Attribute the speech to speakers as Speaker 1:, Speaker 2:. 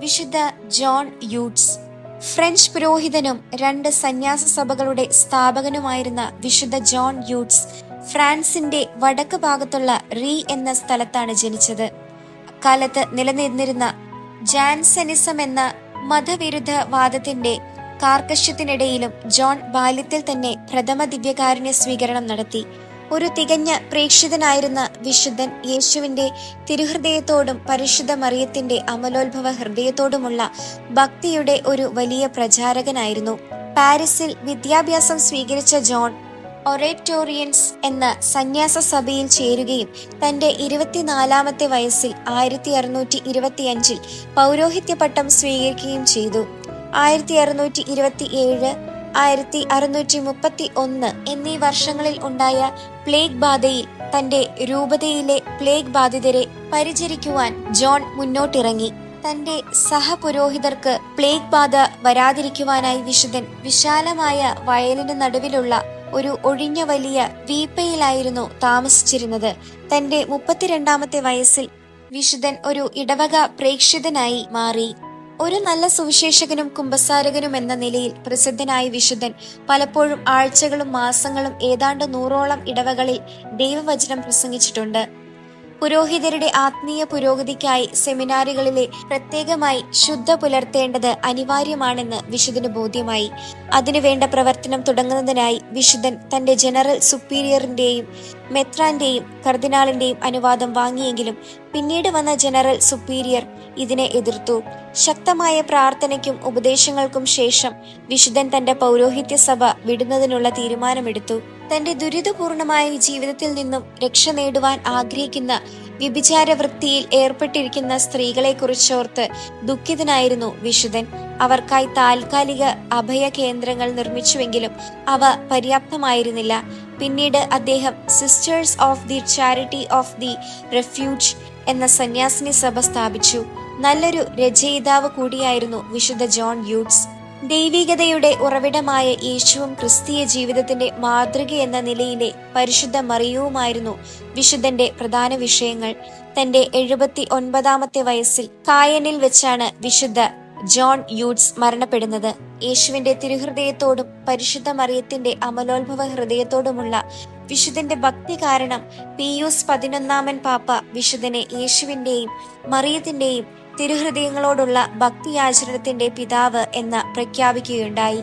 Speaker 1: വിശുദ്ധ John Eudes. French പുരോഹിതനും 2 സന്യാസ സഭകളുടെ സ്ഥാപകനുമായിരുന്ന വിശുദ്ധ ജോൺ യൂട്സ് ഫ്രാൻസിന്റെ വടക്ക് ഭാഗത്തുള്ള റീ എന്ന സ്ഥലത്താണ് ജനിച്ചത്. അക്കാലത്ത് നിലനിന്നിരുന്ന ജാൻസനിസം എന്ന മതവിരുദ്ധ വാദത്തിന്റെ കാർക്കശ്യത്തിനിടയിലും ജോൺ ബാല്യത്തിൽ തന്നെ പ്രഥമ ദിവ്യകാരുണ്യ സ്വീകരണം നടത്തി. ഒരു തികഞ്ഞ പ്രേക്ഷിതനായിരുന്ന വിശുദ്ധൻ യേശുവിന്റെ തിരുഹൃദയത്തോടും പരിശുദ്ധ മറിയത്തിന്റെ അമലോത്ഭവ ഹൃദയത്തോടുമുള്ള ഭക്തിയുടെ ഒരു വലിയ പ്രചാരകനായിരുന്നു. പാരീസിൽ വിദ്യാഭ്യാസം സ്വീകരിച്ച ജോൺ ഒറേറ്റോറിയൻസ് എന്ന സന്യാസ സഭയിൽ ചേരുകയും തന്റെ 24-ാമത്തെ വയസ്സിൽ 1625 പൗരോഹിത്യ പട്ടം സ്വീകരിക്കുകയും ചെയ്തു. 1627, 1631 എന്നീ വർഷങ്ങളിൽ ഉണ്ടായ പ്ലേഗ് ബാധയിൽ തന്റെ രൂപതയിലെ പ്ലേഗ് ബാധിതരെ പരിചരിക്കുവാൻ ജോൺ മുന്നോട്ടിറങ്ങി. തന്റെ സഹപുരോഹിതർക്ക് പ്ലേഗ് ബാധ വരാതിരിക്കുവാനായി വിശുദ്ധൻ വിശാലമായ വയലിന് നടുവിലുള്ള ഒരു ഒഴിഞ്ഞ വലിയ വീപ്പയിലായിരുന്നു താമസിച്ചിരുന്നത്. തന്റെ 32-ാമത്തെ വയസ്സിൽ വിശുദ്ധൻ ഒരു ഇടവക പ്രേക്ഷിതനായി മാറി. ഒരു നല്ല സുവിശേഷകനും കുമ്പസാരകനും എന്ന നിലയിൽ പ്രസിദ്ധനായ വിശുദ്ധൻ പലപ്പോഴും ആഴ്ചകളും മാസങ്ങളും ഏതാണ്ട് 100ഓളം ഇടവകളിൽ ദൈവവചനം പ്രസംഗിച്ചിട്ടുണ്ട്. പുരോഹിതരുടെ ആത്മീയ പുരോഗതിക്കായി സെമിനാറുകളിലെ പ്രത്യേകമായി ശുദ്ധ പുലർത്തേണ്ടത് അനിവാര്യമാണെന്ന് വിശുദ്ധന് ബോധ്യമായി. അതിനുവേണ്ട പ്രവർത്തനം തുടങ്ങുന്നതിനായി വിശുദ്ധൻ തന്റെ ജനറൽ സുപ്പീരിയറിന്റെയും മെത്രാന്റെയും കർദിനാളിന്റെയും അനുവാദം വാങ്ങിയെങ്കിലും പിന്നീട് വന്ന ജനറൽ സുപ്പീരിയർ ഇതിനെ എതിർത്തു. ശക്തമായ പ്രാർത്ഥനയ്ക്കും ഉപദേശങ്ങൾക്കും ശേഷം വിശുദ്ധൻ തന്റെ പൗരോഹിത്യ സഭ വിടുന്നതിനുള്ള തീരുമാനമെടുത്തു. തന്റെ ദുരിതപൂർണമായ ജീവിതത്തിൽ നിന്നും രക്ഷ നേടുവാൻ ആഗ്രഹിക്കുന്ന വ്യഭിചാര വൃത്തിയിൽ ഏർപ്പെട്ടിരിക്കുന്ന സ്ത്രീകളെ കുറിച്ചോർത്ത് ദുഃഖിതനായിരുന്നു വിശുദ്ധൻ. അവർക്കായി താൽക്കാലിക അഭയ കേന്ദ്രങ്ങൾ നിർമ്മിച്ചുവെങ്കിലും അവ പര്യാപ്തമായിരുന്നില്ല. പിന്നീട് അദ്ദേഹം sisters of the charity of the refuge എന്ന സന്യാസിനി സഭ സ്ഥാപിച്ചു. നല്ലൊരു രചയിതാവ് കൂടിയായിരുന്നു വിശുദ്ധ ജോൺ യൂട്സ്. ദൈവികതയുടെ ഉറവിടമായ യേശുവും ക്രിസ്തീയ ജീവിതത്തിന്റെ മാതൃക എന്ന നിലയിലെ പരിശുദ്ധ മറിയവുമായിരുന്നു വിശുദ്ധന്റെ പ്രധാന വിഷയങ്ങൾ. തന്റെ 79-ാമത്തെ വയസ്സിൽ കായനിൽ വെച്ചാണ് വിശുദ്ധ ജോൺ യൂട്സ് മരണപ്പെടുന്നത്. യേശുവിന്റെ തിരുഹൃദയത്തോടും പരിശുദ്ധ മറിയത്തിന്റെ അമലോത്ഭവ ഹൃദയത്തോടുമുള്ള വിശുദ്ധന്റെ ഭക്തി കാരണം പിയൂസ് 11-ാമൻ പാപ്പ വിശുദ്ധനെ യേശുവിന്റെയും മറിയത്തിന്റെയും തിരുഹൃദയങ്ങളോടുള്ള ഭക്തിയാചരണത്തിന്റെ പിതാവ് എന്ന് പ്രഖ്യാപിക്കുകയുണ്ടായി.